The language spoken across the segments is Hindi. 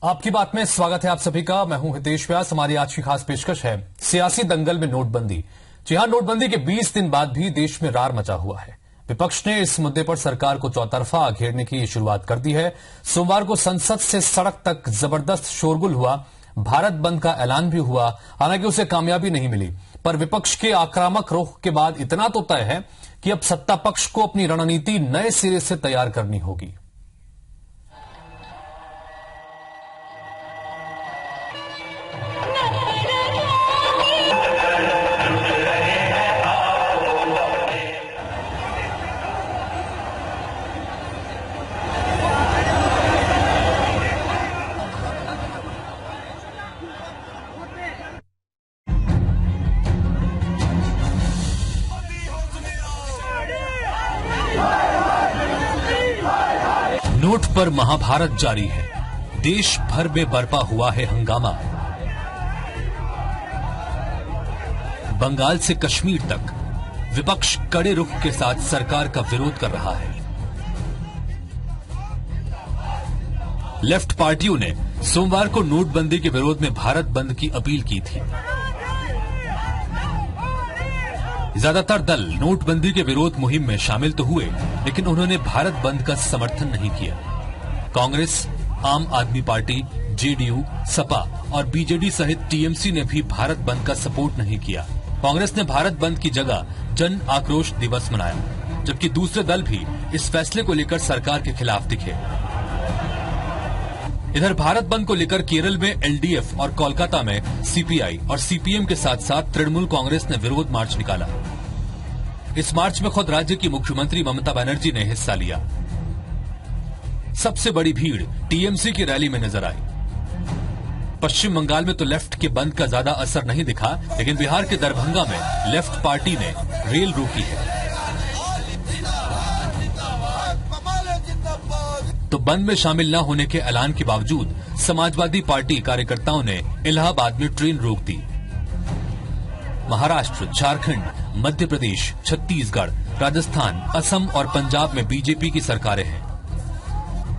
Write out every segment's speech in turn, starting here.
आपकी बात में स्वागत है आप सभी का। मैं हूं हितेश व्यास। हमारी आज की खास पेशकश है सियासी दंगल में नोटबंदी। जी हां, नोटबंदी के 20 दिन बाद भी देश में रार मचा हुआ है। विपक्ष ने इस मुद्दे पर सरकार को चौतरफा घेरने की शुरुआत कर दी है। सोमवार को संसद से सड़क तक जबरदस्त शोरगुल हुआ। भारत बंद का ऐलान भी हुआ, हालांकि उसे कामयाबी नहीं मिली। पर विपक्ष के आक्रामक रुख के बाद इतना तो तय है कि अब सत्ता पक्ष को अपनी रणनीति नए सिरे से तैयार करनी होगी। नोट पर महाभारत जारी है। देश भर में बरपा हुआ है हंगामा। बंगाल से कश्मीर तक विपक्ष कड़े रुख के साथ सरकार का विरोध कर रहा है। लेफ्ट पार्टियों ने सोमवार को नोटबंदी के विरोध में भारत बंद की अपील की थी। ज्यादातर दल नोटबंदी के विरोध मुहिम में शामिल तो हुए, लेकिन उन्होंने भारत बंद का समर्थन नहीं किया। कांग्रेस, आम आदमी पार्टी, जेडीयू, सपा और बीजेडी सहित टीएमसी ने भी भारत बंद का सपोर्ट नहीं किया। कांग्रेस ने भारत बंद की जगह जन आक्रोश दिवस मनाया, जबकि दूसरे दल भी इस फैसले को लेकर सरकार के खिलाफ दिखे। इधर भारत बंद को लेकर केरल में एलडीएफ और कोलकाता में सीपीआई और सीपीएम के साथ साथ तृणमूल कांग्रेस ने विरोध मार्च निकाला। इस मार्च में खुद राज्य की मुख्यमंत्री ममता बनर्जी ने हिस्सा लिया। सबसे बड़ी भीड़ टीएमसी की रैली में नजर आई। पश्चिम बंगाल में तो लेफ्ट के बंद का ज्यादा असर नहीं दिखा, लेकिन बिहार के दरभंगा में लेफ्ट पार्टी ने रेल रोकी है। तो बंद में शामिल न होने के ऐलान के बावजूद समाजवादी पार्टी कार्यकर्ताओं ने इलाहाबाद में ट्रेन रोक दी। महाराष्ट्र, झारखंड, मध्य प्रदेश, छत्तीसगढ़, राजस्थान, असम और पंजाब में बीजेपी की सरकारें हैं।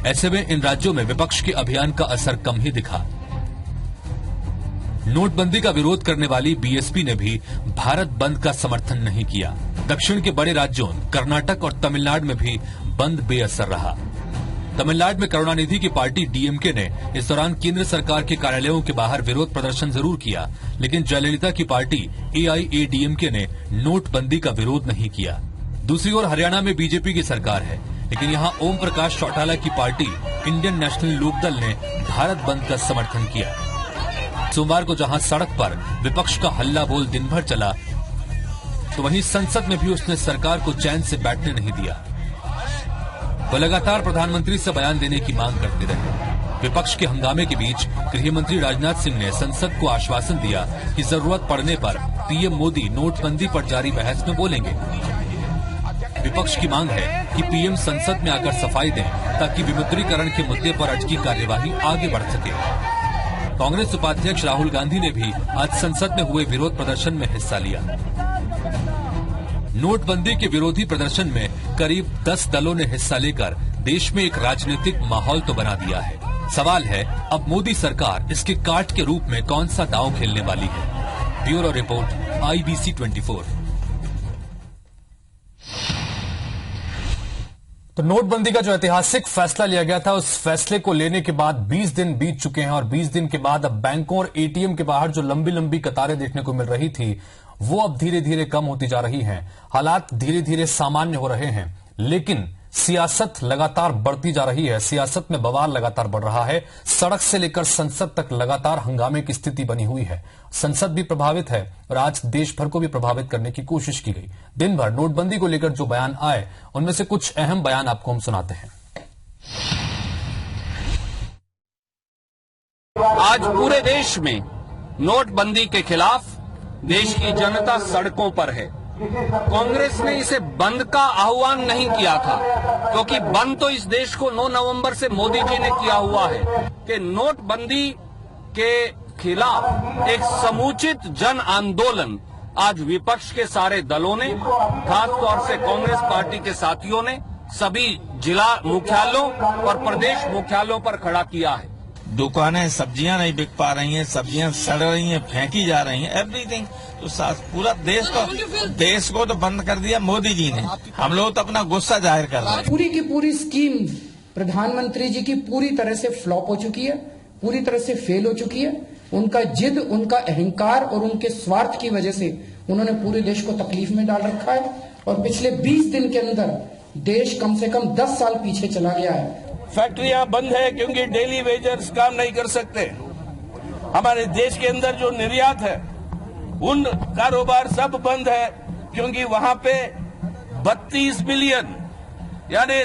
ऐसे में इन राज्यों में विपक्ष के अभियान का असर कम ही दिखा। नोटबंदी का विरोध करने वाली बीएसपी ने भी भारत बंद का समर्थन नहीं किया। दक्षिण के बड़े राज्यों कर्नाटक और तमिलनाडु में भी बंद बेअसर रहा। तमिलनाडु में करुणानिधि की पार्टी डीएमके ने इस दौरान केंद्र सरकार के कार्यालयों के बाहर विरोध प्रदर्शन जरूर किया, लेकिन जयललिता की पार्टी एआईएडीएमके ने नोटबंदी का विरोध नहीं किया। दूसरी ओर हरियाणा में बीजेपी की सरकार है, लेकिन यहां ओम प्रकाश चौटाला की पार्टी इंडियन नेशनल लोकदल ने भारत बंद का समर्थन किया। सोमवार को जहां सड़क पर विपक्ष का हल्ला बोल दिन भर चला, तो वहीं संसद में भी उसने सरकार को चैन से बैठने नहीं दिया। वो लगातार प्रधानमंत्री से बयान देने की मांग करते रहे। विपक्ष के हंगामे के बीच गृह मंत्री राजनाथ सिंह ने संसद को आश्वासन दिया कि जरूरत पड़ने पर पीएम मोदी नोटबंदी पर जारी बहस में बोलेंगे। विपक्ष की मांग है कि पीएम संसद में आकर सफाई दें, ताकि विमुद्रीकरण के मुद्दे पर आज की कार्यवाही आगे बढ़ सके। कांग्रेस उपाध्यक्ष राहुल गांधी ने भी आज संसद में हुए विरोध प्रदर्शन में हिस्सा लिया। नोटबंदी के विरोधी प्रदर्शन में करीब 10 दलों ने हिस्सा लेकर देश में एक राजनीतिक माहौल तो बना दिया है। सवाल है, अब मोदी सरकार इसके काट के रूप में कौन सा दांव खेलने वाली है। Bureau report, IBC 24। तो नोटबंदी का जो ऐतिहासिक फैसला लिया गया था, उस फैसले को लेने के बाद 20 दिन बीत चुके हैं और 20 दिन के बाद अब बैंकों और एटीएम के बाहर जो लंबी लंबी कतारें देखने को मिल रही थी, वो अब धीरे धीरे कम होती जा रही हैं। हालात धीरे धीरे सामान्य हो रहे हैं, लेकिन सियासत लगातार बढ़ती जा रही है। सियासत में बवाल लगातार बढ़ रहा है। सड़क से लेकर संसद तक लगातार हंगामे की स्थिति बनी हुई है। संसद भी प्रभावित है और आज देश भर को भी प्रभावित करने की कोशिश की गई। दिन भर नोटबंदी को लेकर जो बयान आए, उनमें से कुछ अहम बयान आपको हम सुनाते हैं। आज पूरे देश में नोटबंदी के खिलाफ देश की जनता सड़कों पर है। कांग्रेस ने इसे बंद का आह्वान नहीं किया था, क्योंकि बंद तो इस देश को 9 नवंबर से मोदी जी ने किया हुआ है कि नोटबंदी के खिलाफ एक समुचित जन आंदोलन आज विपक्ष के सारे दलों ने, खास तौर से कांग्रेस पार्टी के साथियों ने सभी जिला मुख्यालयों और प्रदेश मुख्यालयों पर खड़ा किया है। दुकानें सब्जियां नहीं बिक पा रही हैं, सब्जियां सड़ रही हैं, फेंकी जा रही हैं, एवरीथिंग। तो पूरा देश को तो बंद कर दिया मोदी जी ने। हम लोग तो अपना गुस्सा जाहिर कर रहे हैं। पूरी की पूरी स्कीम प्रधानमंत्री जी की पूरी तरह से फ्लॉप हो चुकी है, पूरी तरह से फेल हो चुकी है। उनका जिद, उनका अहंकार और उनके स्वार्थ की वजह से उन्होंने पूरे देश को तकलीफ में डाल रखा है और पिछले 20 दिन के अंदर देश कम से कम 10 साल पीछे चला गया है। फैक्ट्रियां बंद है क्योंकि डेली वेजर्स काम नहीं कर सकते। हमारे देश के अंदर जो निर्यात है उन कारोबार सब बंद है क्योंकि वहां पे 32 बिलियन यानी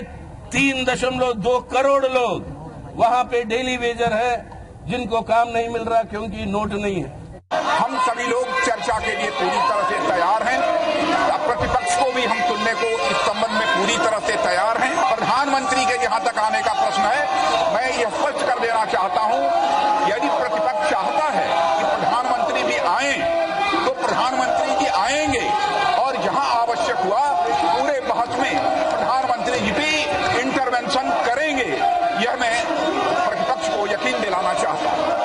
3.2 करोड़ लोग वहां पे डेली वेजर है जिनको काम नहीं मिल रहा क्योंकि नोट नहीं है। हम सभी लोग चर्चा के लिए पूरी तरह से तैयार हैं। प्रतिपक्ष को भी हम सुनने को इस संबंध में पूरी तरह से तैयार हैं। प्रधानमंत्री के जहां तक आने का प्रश्न है, मैं यह स्पष्ट कर देना चाहता हूं, यदि प्रतिपक्ष चाहता है कि प्रधानमंत्री भी आए तो प्रधानमंत्री जी आएंगे और जहां आवश्यक हुआ पूरे बहस में प्रधानमंत्री जी भी इंटरवेंशन करेंगे। यह मैं प्रतिपक्ष को यकीन दिलाना चाहता हूं।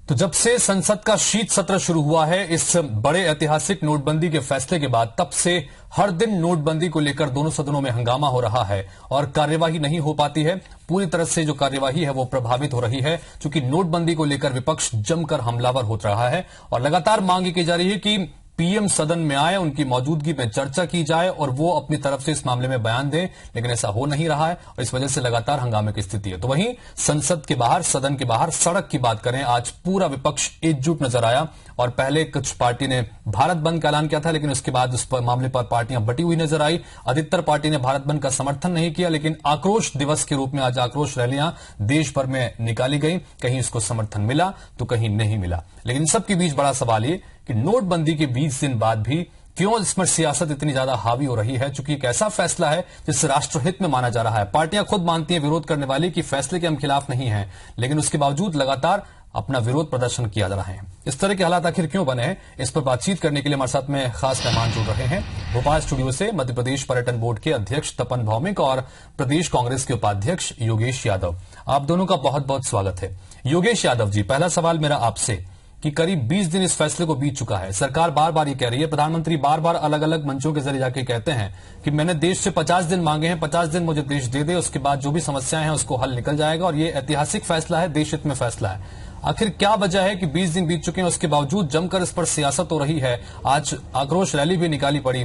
तो जब से संसद का शीत सत्र शुरू हुआ है इस बड़े ऐतिहासिक नोटबंदी के फैसले के बाद, तब से हर दिन नोटबंदी को लेकर दोनों सदनों में हंगामा हो रहा है और कार्यवाही नहीं हो पाती है। पूरी तरह से जो कार्यवाही है वो प्रभावित हो रही है क्योंकि नोटबंदी को लेकर विपक्ष जमकर हमलावर हो रहा है और लगातार मांग की जा रही है कि पीएम सदन में आए, उनकी मौजूदगी में चर्चा की जाए और वो अपनी तरफ से इस मामले में बयान दें, लेकिन ऐसा हो नहीं रहा है और इस वजह से लगातार हंगामे की स्थिति है। तो वहीं संसद के बाहर, सदन के बाहर सड़क की बात करें, आज पूरा विपक्ष एकजुट नजर आया और पहले कुछ पार्टी ने भारत बंद का ऐलान किया था, लेकिन उसके बाद उस मामले पर पार्टियां बटी हुई नजर आई। अधिकतर पार्टी ने भारत बंद का समर्थन नहीं किया, लेकिन आक्रोश दिवस के रूप में आज आक्रोश रैलियां देश भर में निकाली गई। कहीं इसको समर्थन मिला तो कहीं नहीं मिला। लेकिन सबके बीच बड़ा सवाल ये कि नोटबंदी के 20 दिन बाद भी क्यों इसमें सियासत इतनी ज्यादा हावी हो रही है, चूंकि एक ऐसा फैसला है जिससे राष्ट्रहित में माना जा रहा है। पार्टियां खुद मानती हैं, विरोध करने वाली, कि फैसले के हम खिलाफ नहीं हैं, लेकिन उसके बावजूद लगातार अपना विरोध प्रदर्शन किया जा रहा है। इस तरह के हालात आखिर क्यों बने हैं, इस पर बातचीत करने के लिए हमारे साथ में खास मेहमान जुड़ रहे हैं। भोपाल स्टूडियो से मध्य प्रदेश पर्यटन बोर्ड के अध्यक्ष तपन भौमिक और प्रदेश कांग्रेस के उपाध्यक्ष योगेश यादव। आप दोनों का बहुत बहुत स्वागत है। योगेश यादव जी, पहला सवाल मेरा आपसे कि करीब 20 दिन इस फैसले को बीत चुका है। सरकार बार बार ये कह रही है, प्रधानमंत्री बार बार अलग अलग मंचों के जरिए जाके कहते हैं कि मैंने देश से 50 दिन मांगे हैं, 50 दिन मुझे देश दे दे, उसके बाद जो भी समस्याएं हैं उसको हल निकल जाएगा और ये ऐतिहासिक फैसला है, देश हित में फैसला है। आखिर क्या वजह है कि 20 दिन बीत चुके हैं, उसके बावजूद जमकर इस पर सियासत हो रही है, आज आक्रोश रैली भी निकाली पड़ी।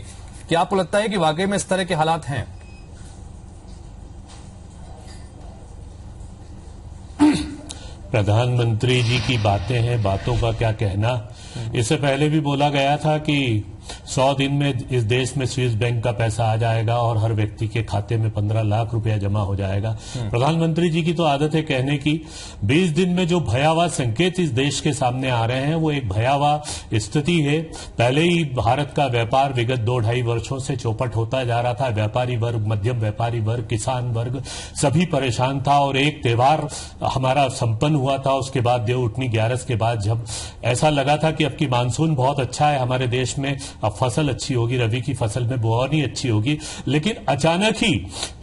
क्या आपको लगता है कि वाकई में इस तरह के हालात हैं? प्रधानमंत्री जी की बातें हैं, बातों का क्या कहना। इससे पहले भी बोला गया था कि 100 दिन में इस देश में स्विस बैंक का पैसा आ जाएगा और हर व्यक्ति के खाते में 15 लाख रुपया जमा हो जाएगा। प्रधानमंत्री जी की तो आदत है कहने की। 20 दिन में जो भयावह संकेत इस देश के सामने आ रहे हैं वो एक भयावह स्थिति है। पहले ही भारत का व्यापार विगत 2-2.5 वर्षों से चौपट होता जा रहा था। व्यापारी वर्ग, मध्यम व्यापारी वर्ग, किसान वर्ग सभी परेशान था और एक त्योहार हमारा संपन्न हुआ था उसके बाद, देव उठनी 11 के बाद, जब ऐसा लगा था कि अब की मानसून बहुत अच्छा है हमारे देश में, अब फसल अच्छी होगी, रबी की फसल में बुआई अच्छी होगी। लेकिन अचानक ही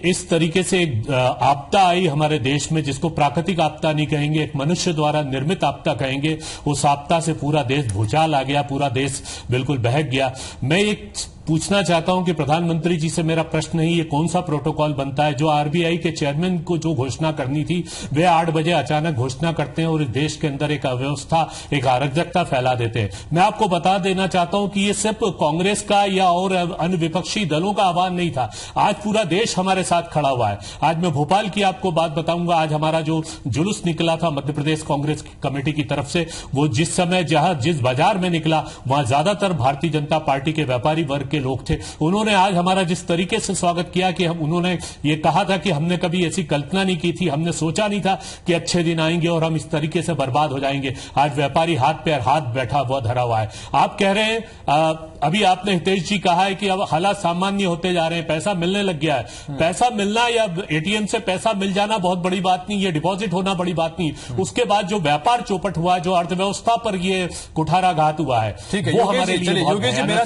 इस तरीके से एक आपदा आई हमारे देश में, जिसको प्राकृतिक आपदा नहीं कहेंगे, एक मनुष्य द्वारा निर्मित आपदा कहेंगे। उस आपदा से पूरा देश भूचाल आ गया, पूरा देश बिल्कुल बहक गया। मैं एक पूछना चाहता हूं कि प्रधानमंत्री जी से मेरा प्रश्न है, ये कौन सा प्रोटोकॉल बनता है जो आरबीआई के चेयरमैन को जो घोषणा करनी थी वे 8 बजे अचानक घोषणा करते हैं और इस देश के अंदर एक अव्यवस्था, एक अराजकता फैला देते हैं। मैं आपको बता देना चाहता हूं कि ये सिर्फ कांग्रेस का या और अन्य विपक्षी दलों का आह्वान नहीं था, आज पूरा देश हमारे साथ खड़ा हुआ है। आज मैं भोपाल की आपको बात बताऊंगा। आज हमारा जो जुलूस निकला था मध्य प्रदेश कांग्रेस कमेटी की तरफ से, वो जिस समय जिस बाजार में निकला वहां ज्यादातर भारतीय जनता पार्टी के व्यापारी वर्ग के लोग थे। उन्होंने आज हमारा जिस तरीके से स्वागत किया कि उन्होंने ये कहा था कि हमने कभी ऐसी कल्पना नहीं की थी, हमने सोचा नहीं था कि अच्छे दिन आएंगे और हम इस तरीके से बर्बाद हो जाएंगे। आज व्यापारी हाथ पे हाथ बैठा हुआ धरा हुआ है। आप कह रहे हैं, अभी आपने हितेश जी कहा है कि अब हालात सामान्य होते जा रहे हैं, पैसा मिलने लग गया है। पैसा मिलना या एटीएम से पैसा मिल जाना बहुत बड़ी बात नहीं, ये डिपॉजिट होना बड़ी बात नहीं। उसके बाद जो व्यापार चौपट हुआ, जो अर्थव्यवस्था पर ये कुठाराघात हुआ है, ठीक है। वो हमारे लिए योगेश जी, मेरा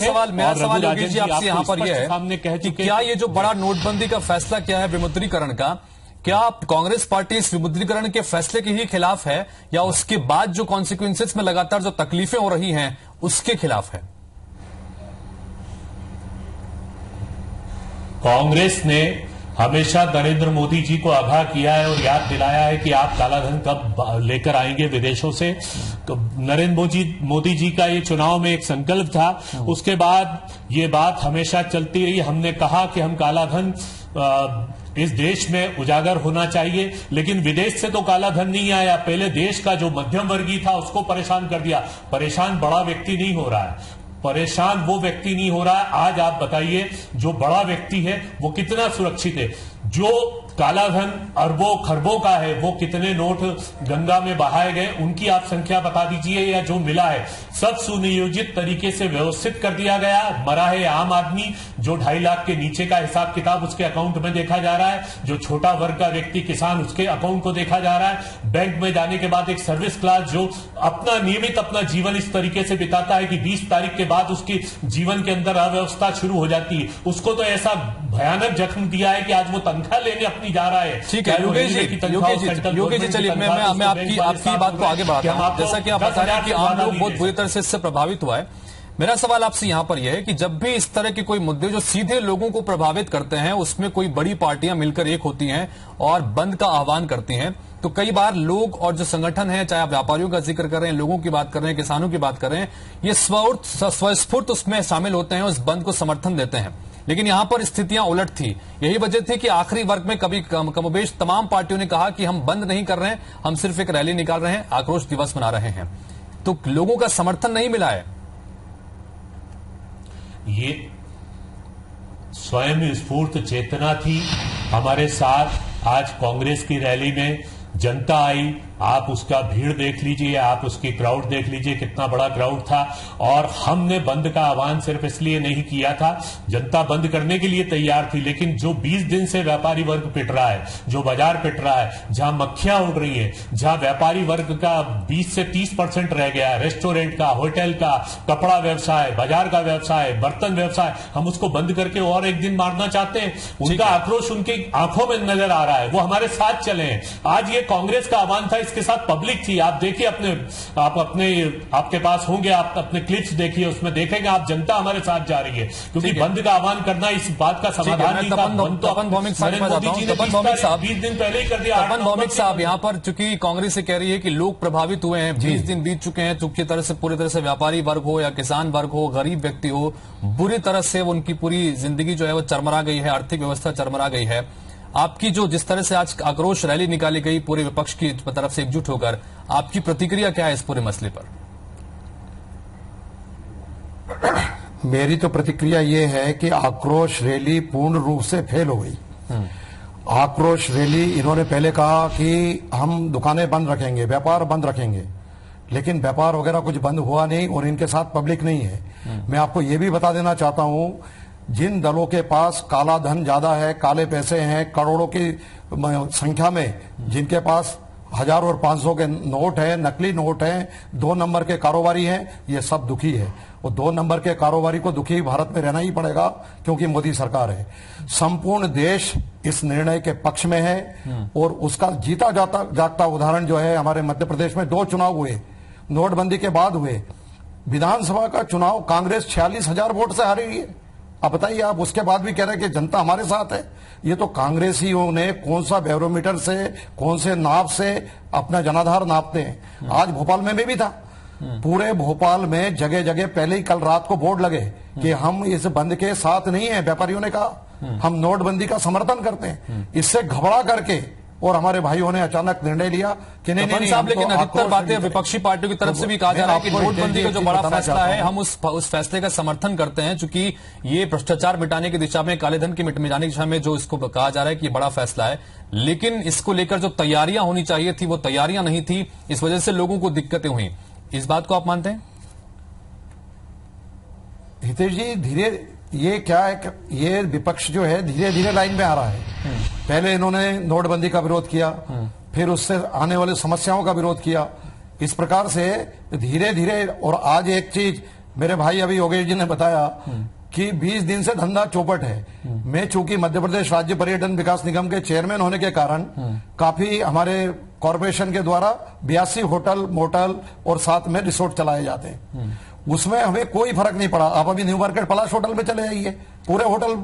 सवाल योगेश जी आपसे यहाँ पर यह है कि क्या ये जो बड़ा नोटबंदी का फैसला क्या है विमुद्रीकरण का, क्या कांग्रेस पार्टी इस विमुद्रीकरण के फैसले के ही खिलाफ है या उसके बाद जो कॉन्सिक्वेंसेस में लगातार जो तकलीफें हो रही हैं उसके खिलाफ है? कांग्रेस ने हमेशा नरेंद्र मोदी जी को आगाह किया है और याद दिलाया है कि आप कालाधन कब लेकर आएंगे विदेशों से। तो नरेंद्र मोदी जी का ये चुनाव में एक संकल्प था। उसके बाद ये बात हमेशा चलती रही। हमने कहा कि हम कालाधन इस देश में उजागर होना चाहिए, लेकिन विदेश से तो कालाधन नहीं आया। पहले देश का जो मध्यम वर्गीय था उसको परेशान कर दिया। परेशान बड़ा व्यक्ति नहीं हो रहा है, परेशान वो व्यक्ति नहीं हो रहा है। आज आप बताइए जो बड़ा व्यक्ति है वो कितना सुरक्षित है? जो कालाधन अरबों खरबों का है वो कितने नोट गंगा में बहाए गए उनकी आप संख्या बता दीजिए, या जो मिला है सब सुनियोजित तरीके से व्यवस्थित कर दिया गया। मरा है आम आदमी जो 2.5 लाख के नीचे का हिसाब किताब उसके अकाउंट में देखा जा रहा है, जो छोटा वर्ग का व्यक्ति किसान उसके अकाउंट को देखा जा रहा है। बैंक में जाने के बाद एक सर्विस क्लास जो अपना नियमित अपना जीवन इस तरीके से बिताता है कि 20 तारीख के बाद उसकी जीवन के अंदर अव्यवस्था शुरू हो जाती है, उसको तो ऐसा भयानक जख्म दिया है कि आज वो तनख्वाह लेने अपनी जा रहा है। ठीक है योगेश जी, चलिए मैं आपकी बात को आगे बढ़ाता हूं। जैसा कि आप बता रहे हैं कि आम लोग बहुत बुरी तरह से इससे प्रभावित हुआ है। मेरा सवाल आपसे यहां पर यह है कि जब भी इस तरह के कोई मुद्दे जो सीधे लोगों को प्रभावित करते हैं उसमें कोई बड़ी पार्टियां मिलकर एक होती हैं और बंद का आह्वान करती हैं, तो कई बार लोग और जो संगठन है, चाहे आप व्यापारियों का जिक्र कर रहे हैं, लोगों की बात कर रहे हैं, किसानों की बात कर रहे हैं, ये स्वस्फूर्त उसमें शामिल होते हैं, उस बंद को समर्थन देते हैं। लेकिन यहां पर स्थितियां उलट थी। यही वजह थी कि आखिरी वर्ग में कभी कमोबेश तमाम पार्टियों ने कहा कि हम बंद नहीं कर रहे हैं, हम सिर्फ एक रैली निकाल रहे हैं, आक्रोश दिवस मना रहे हैं। तो लोगों का समर्थन नहीं मिला है। ये स्वयं स्फूर्त चेतना थी हमारे साथ। आज कांग्रेस की रैली में जनता आई, आप उसका भीड़ देख लीजिए, आप उसकी क्राउड देख लीजिए, कितना बड़ा क्राउड था। और हमने बंद का आह्वान सिर्फ इसलिए नहीं किया था, जनता बंद करने के लिए तैयार थी, लेकिन जो 20 दिन से व्यापारी वर्ग पिट रहा है, जो बाजार पिट रहा है, जहां मक्खियां उड़ रही है, जहां व्यापारी वर्ग का 20 से 30% रह गया है, रेस्टोरेंट का, होटल का, कपड़ा व्यवसाय, बाजार का व्यवसाय, बर्तन व्यवसाय, हम उसको बंद करके और एक दिन मारना चाहते हैं। उनका आक्रोश उनकी आंखों में नजर आ रहा है, वो हमारे साथ चले हैं। आज ये कांग्रेस का आह्वान था, इसके साथ पब्लिक थी। आप देखिए आपके पास होंगे, आप अपने क्लिप्स देखिए, उसमें देखेंगे आप जनता हमारे साथ जा रही है, क्योंकि बंद का आह्वान करना इस बात का समाधान नहीं था। तपन भौमिक साहब 20 दिन पहले ही कर दिया। तपन भौमिक साहब यहाँ पर चूंकि कांग्रेस से कह रही है कि लोग प्रभावित हुए हैं, 20 दिन बीत चुके हैं, चूंकि तरह से पूरी तरह से व्यापारी वर्ग हो या किसान वर्ग हो, गरीब व्यक्ति हो, बुरी तरह से उनकी पूरी जिंदगी जो है वो चरमरा गई है, आर्थिक व्यवस्था चरमरा गई है। आपकी जो जिस तरह से आज आक्रोश रैली निकाली गई पूरे विपक्ष की तरफ से एकजुट होकर, आपकी प्रतिक्रिया क्या है इस पूरे मसले पर? मेरी तो प्रतिक्रिया ये है कि आक्रोश रैली पूर्ण रूप से फेल हो गई। आक्रोश रैली, इन्होंने पहले कहा कि हम दुकानें बंद रखेंगे, व्यापार बंद रखेंगे, लेकिन व्यापार वगैरह कुछ बंद हुआ नहीं और इनके साथ पब्लिक नहीं है। मैं आपको ये भी बता देना चाहता हूं, जिन दलों के पास काला धन ज्यादा है, काले पैसे हैं, करोड़ों की संख्या में, जिनके पास 1000 और 500 के नोट है, नकली नोट है, 2 नंबर के कारोबारी हैं, ये सब दुखी है। और 2 नंबर के कारोबारी को दुखी भारत में रहना ही पड़ेगा, क्योंकि मोदी सरकार है। संपूर्ण देश इस निर्णय के पक्ष में है और उसका जीता जागता उदाहरण जो है, हमारे मध्य प्रदेश में 2 चुनाव हुए, नोटबंदी के बाद हुए। विधानसभा का चुनाव कांग्रेस 46,000 वोट से हारी है। अब बताइए, आप उसके बाद भी कह रहे हैं कि जनता हमारे साथ है। ये तो कांग्रेसियों ने कौन सा बैरोमीटर से, कौन से नाप से अपना जनाधार नापते हैं। आज भोपाल में भी था, पूरे भोपाल में जगह जगह पहले ही कल रात को बोर्ड लगे कि हम इस बंद के साथ नहीं है। व्यापारियों ने कहा हम नोटबंदी का समर्थन करते हैं। इससे घबरा करके और हमारे भाइयों ने अचानक निर्णय लिया कि नहीं साहब, लेकिन अधिकतर बातें विपक्षी पार्टियों की तरफ से भी कहा जा रहा है कि नोटबंदी का जो बड़ा फैसला है, हम उस फैसले का समर्थन करते हैं, चूंकि ये भ्रष्टाचार मिटाने की दिशा में, काले धन की मिटाने की दिशा में जो इसको कहा जा रहा है कि ये बड़ा फैसला है, लेकिन इसको लेकर जो तैयारियां होनी चाहिए थी वो तैयारियां नहीं थी, इस वजह से लोगों को दिक्कतें हुई। इस बात को आप मानते हैं? हितेश जी, ये क्या है, ये विपक्ष जो है धीरे धीरे लाइन में आ रहा है। पहले इन्होंने नोटबंदी का विरोध किया, फिर उससे आने वाली समस्याओं का विरोध किया। इस प्रकार से धीरे धीरे, और आज एक चीज मेरे भाई अभी योगेश जी ने बताया कि 20 दिन से धंधा चौपट है। मैं चूंकि मध्य प्रदेश राज्य पर्यटन विकास निगम के चेयरमैन होने के कारण काफी हमारे कॉरपोरेशन के द्वारा 82 होटल मोटल और साथ में रिसोर्ट चलाए जाते हैं। उसमें हमें कोई फर्क नहीं पड़ा। आप अभी न्यू मार्केट पलाश होटल में चले जाइए, पूरे होटल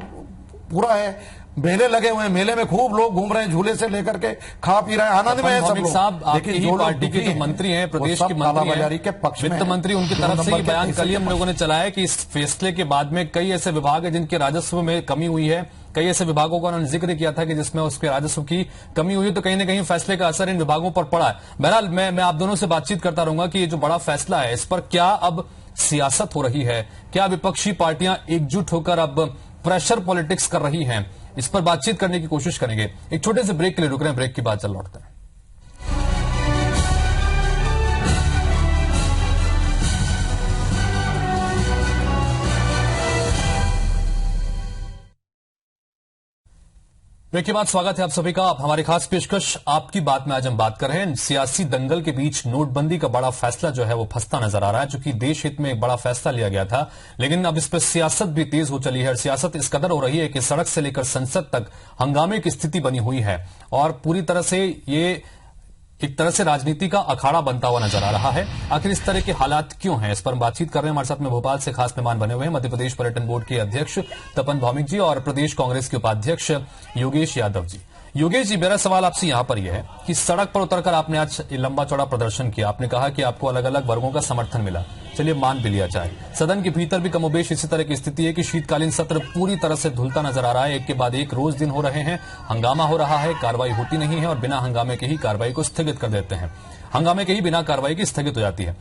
पूरा है, मेले लगे हुए हैं, मेले में खूब लोग घूम रहे हैं, झूले से लेकर के खा पी रहे हैं, आनंद में है सब लोग। साहब, आपकी ही पार्टी के जो मंत्री हैं, प्रदेश के मंत्री के पक्ष में, वित्त मंत्री, उनकी तरफ से ये बयान कल ही हम लोगों ने चलाया कि इस फैसले के बाद में कई ऐसे विभाग हैं जिनके राजस्व में कमी हुई है। कई ऐसे विभागों का उन्होंने जिक्र किया था कि जिसमें उसके राजस्व की कमी हुई, तो कहीं ना कहीं फैसले का असर इन विभागों पर पड़ा है। बहरहाल मैं आप दोनों से बातचीत करता रहूंगा कि ये जो बड़ा फैसला है, इस पर क्या अब सियासत हो रही है, क्या विपक्षी पार्टियां एकजुट होकर अब प्रेशर पॉलिटिक्स कर रही हैं, इस पर बातचीत करने की कोशिश करेंगे। एक छोटे से ब्रेक के लिए रुक रहे हैं, ब्रेक के बाद चल लौटते हैं। ब्रेक के बाद स्वागत है आप सभी का। आप हमारी खास पेशकश आपकी बात में आज हम बात कर रहे हैं। सियासी दंगल के बीच नोटबंदी का बड़ा फैसला जो है वो फंसता नजर आ रहा है, चूंकि देश हित में एक बड़ा फैसला लिया गया था, लेकिन अब इस पर सियासत भी तेज हो चली है। और सियासत इस कदर हो रही है कि सड़क से लेकर संसद तक हंगामे की स्थिति बनी हुई है और पूरी तरह से ये एक तरह से राजनीति का अखाड़ा बनता हुआ नजर आ रहा है। आखिर इस तरह के हालात क्यों हैं, इस पर हम बातचीत कर रहे हैं। हमारे साथ में भोपाल से खास मेहमान बने हुए हैं मध्य प्रदेश पर्यटन बोर्ड के अध्यक्ष तपन भौमिक जी और प्रदेश कांग्रेस के उपाध्यक्ष योगेश यादव जी। योगेश जी, मेरा सवाल आपसे यहां पर यह है कि सड़क पर उतरकर आपने आज लंबा चौड़ा प्रदर्शन किया, आपने कहा कि आपको अलग अलग वर्गों का समर्थन मिला, चलिए मान भी लिया जाए। सदन के भीतर भी कमोबेश इसी तरह की स्थिति है कि शीतकालीन सत्र पूरी तरह से धुलता नजर आ रहा है, एक के बाद एक रोज दिन हो रहे हैं, हंगामा हो रहा है, कार्रवाई होती नहीं है और बिना हंगामे के ही कार्रवाई को स्थगित कर देते हैं, हंगामे के ही बिना कार्रवाई की स्थगित हो जाती है।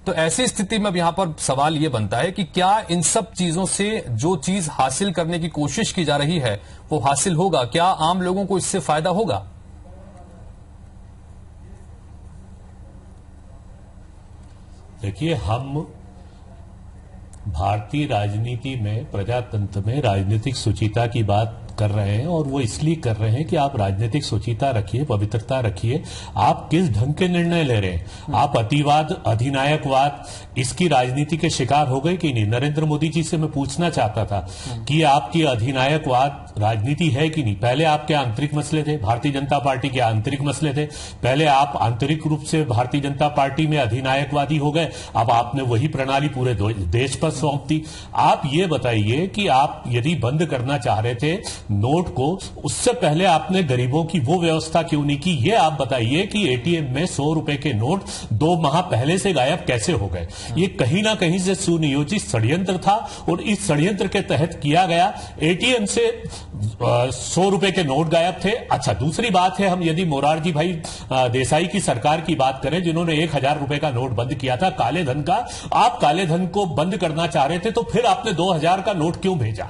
तो ऐसी स्थिति में अब यहां पर सवाल यह बनता है कि क्या इन सब चीजों से जो चीज हासिल करने की कोशिश की जा रही है वो हासिल होगा, क्या आम लोगों को इससे फायदा होगा? देखिए, हम भारतीय राजनीति में, प्रजातंत्र में राजनीतिक शुचिता की बात कर रहे हैं और वो इसलिए कर रहे हैं कि आप राजनीतिक शुचिता रखिए, पवित्रता रखिए। आप किस ढंग के निर्णय ले रहे हैं? आप अतिवाद, अधिनायकवाद, इसकी राजनीति के शिकार हो गए कि नहीं? नरेंद्र मोदी जी से मैं पूछना चाहता था कि आपकी अधिनायकवाद राजनीति है कि नहीं? पहले आपके आंतरिक मसले थे, भारतीय जनता पार्टी के आंतरिक मसले थे, पहले आप आंतरिक रूप से भारतीय जनता पार्टी में अधिनायकवादी हो गए, अब आपने वही प्रणाली पूरे देश पर सौंप दी। आप ये बताइए कि आप यदि बंद करना चाह रहे थे नोट को, उससे पहले आपने गरीबों की वो व्यवस्था क्यों नहीं की? ये आप बताइए कि एटीएम में 100 रुपए के नोट 2 माह पहले से गायब कैसे हो गए? ये कहीं ना कहीं से सुनियोजित षड्यंत्र था और इस षड्यंत्र के तहत किया गया। एटीएम से 100 रुपए के नोट गायब थे। अच्छा, दूसरी बात है, हम यदि मोरारजी भाई देसाई की सरकार की बात करें जिन्होंने 1000 रुपए का नोट बंद किया था काले धन का, आप काले धन को बंद करना चाह रहे थे तो फिर आपने 2000 का नोट क्यों भेजा?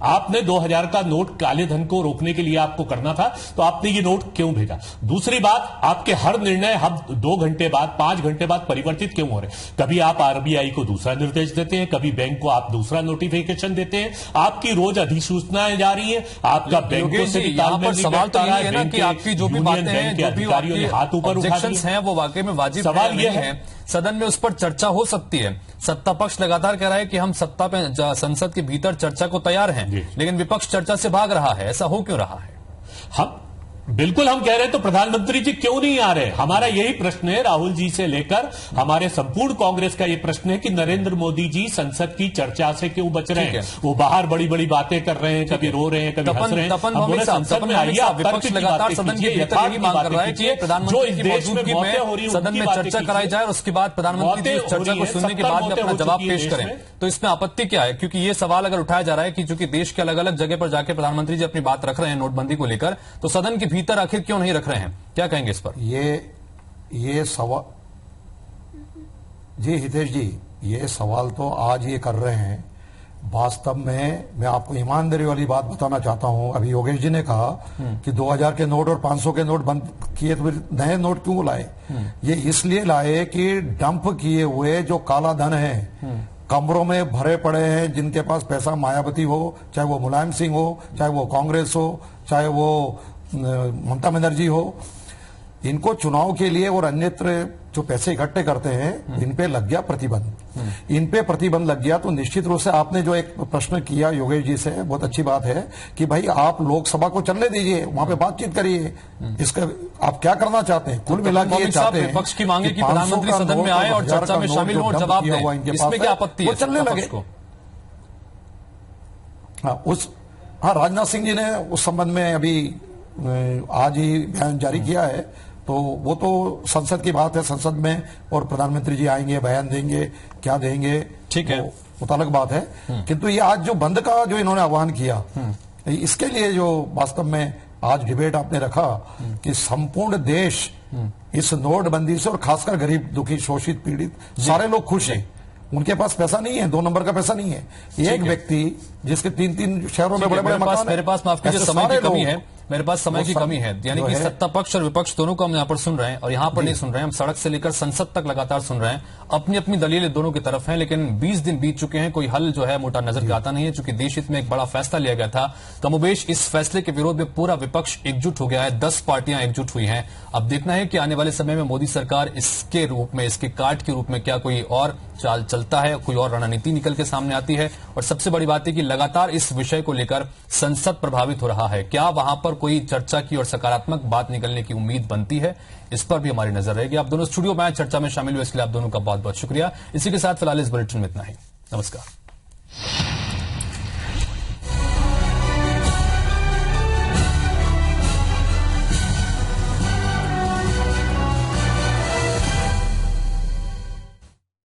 आपने 2000 का नोट काले धन को रोकने के लिए आपको करना था, तो आपने ये नोट क्यों भेजा? दूसरी बात, आपके हर निर्णय हम 2 घंटे बाद, 5 घंटे बाद परिवर्तित क्यों हो रहे? कभी आप आरबीआई को दूसरा निर्देश देते हैं, कभी बैंक को आप दूसरा नोटिफिकेशन देते हैं, आपकी रोज अधिसूचनाएं जा रही है, आपका बैंकों से भी तालमेल नहीं बैठ रहा है, बैंक के आपकी जो भी बातें हैं, जो भी हाथ ऊपर उठा हैं, वो वाकई में वाजिब सवाल यह है। सदन में उस पर चर्चा हो सकती है। सत्ता पक्ष लगातार कह रहा है कि हम सत्ता पे संसद के भीतर चर्चा को तैयार हैं, लेकिन विपक्ष चर्चा से भाग रहा है, ऐसा हो क्यों रहा है? हम बिल्कुल हम कह रहे हैं तो प्रधानमंत्री जी क्यों नहीं आ रहे? हमारा यही प्रश्न है, राहुल जी से लेकर हमारे संपूर्ण कांग्रेस का यह प्रश्न है कि नरेंद्र मोदी जी संसद की चर्चा से क्यों बच रहे हैं? वो बाहर बड़ी बड़ी बातें कर रहे हैं, कभी रो रहे हैं, कभी हंस रहे हैं। संसद में आइए, आप विपक्ष लगातार सदन के भीतर यही मांग कर रहा है कि प्रधानमंत्री की मौजूदगी में सदन में चर्चा कराई जाए और उसके बाद प्रधानमंत्री जी उस चर्चा को सुनने के बाद में अपना जवाब पेश करें। तो इसमें आपत्ति क्या है? क्योंकि ये सवाल अगर उठाया जा रहा है कि चूंकि देश के अलग अलग जगह पर जाकर प्रधानमंत्री जी अपनी बात रख रहे हैं नोटबंदी को लेकर, तो सदन के भीतर आखिर क्यों नहीं रख रहे हैं? क्या कहेंगे इस पर? ये सवाल जी हितेश जी, ये सवाल तो आज ये कर रहे हैं। वास्तव में मैं आपको ईमानदारी वाली बात बताना चाहता हूं। अभी योगेश जी ने कहा कि 2000 के नोट और 500 के नोट बंद किए, तो नए नोट क्यों लाए? ये इसलिए लाए कि डंप किए हुए जो काला धन है, कमरों में भरे पड़े हैं, जिनके पास पैसा, मायावती हो, चाहे वो मुलायम सिंह हो, चाहे वो कांग्रेस हो, चाहे वो ममता बनर्जी हो, इनको चुनाव के लिए और अन्यत्र जो पैसे इकट्ठे करते हैं इन पे लग गया प्रतिबंध। इन पे प्रतिबंध लग गया तो निश्चित रूप से आपने जो एक प्रश्न किया योगेश जी से, बहुत अच्छी बात है कि भाई आप लोकसभा को चलने दीजिए, वहां पे बातचीत करिए, इसका आप क्या करना चाहते हैं। कुल मिला के ये चाहते हैं विपक्ष की मांगे कि प्रधानमंत्री सदन में आए और चर्चा में शामिल हो और जवाब दें, इसमें क्या आपत्ति है? वो चलने लगे। हाँ, राजनाथ सिंह जी ने उस संबंध में अभी आज ही बयान जारी किया है, तो वो तो संसद की बात है, संसद में और प्रधानमंत्री जी आएंगे, बयान देंगे, क्या देंगे, ठीक है, वो अलग बात है। किंतु ये आज जो बंद का जो इन्होंने आह्वान किया, इसके लिए जो वास्तव में आज डिबेट आपने रखा कि संपूर्ण देश इस नोटबंदी से और खासकर गरीब, दुखी, शोषित, पीड़ित सारे लोग खुश हैं। उनके पास पैसा नहीं है, 2 नंबर का पैसा नहीं है। एक व्यक्ति जिसके 3-3 शहरों में बड़े-बड़े मकान हैं, मेरे पास माफ कीजिए समय की कमी है, मेरे पास समय की कमी है, यानी कि सत्ता पक्ष और विपक्ष दोनों को हम यहाँ पर सुन रहे हैं और यहाँ पर नहीं सुन रहे हैं, हम सड़क से लेकर संसद तक लगातार सुन रहे हैं, अपनी अपनी दलीलें दोनों की तरफ हैं, लेकिन 20 दिन बीत चुके हैं, कोई हल जो है मोटा नजर आता नहीं है। चूंकि देश हित में एक बड़ा फैसला लिया गया था, कमोबेश इस फैसले के विरोध में पूरा विपक्ष एकजुट हो गया है, 10 पार्टियां एकजुट हुई हैं। अब देखना है कि आने वाले समय में मोदी सरकार इसके रूप में, इसके काट के रूप में क्या कोई और चाल चलता है, कोई और रणनीति निकल के सामने आती है। और सबसे बड़ी बात है कि लगातार इस विषय को लेकर संसद प्रभावित हो रहा है, क्या वहां पर कोई चर्चा की और सकारात्मक बात निकलने की उम्मीद बनती है, इस पर भी हमारी नजर रहेगी। आप दोनों स्टूडियो में चर्चा में शामिल हुए, इसलिए आप दोनों का बहुत बहुत शुक्रिया। इसी के साथ फिलहाल इस बुलेटिन में इतना ही। नमस्कार।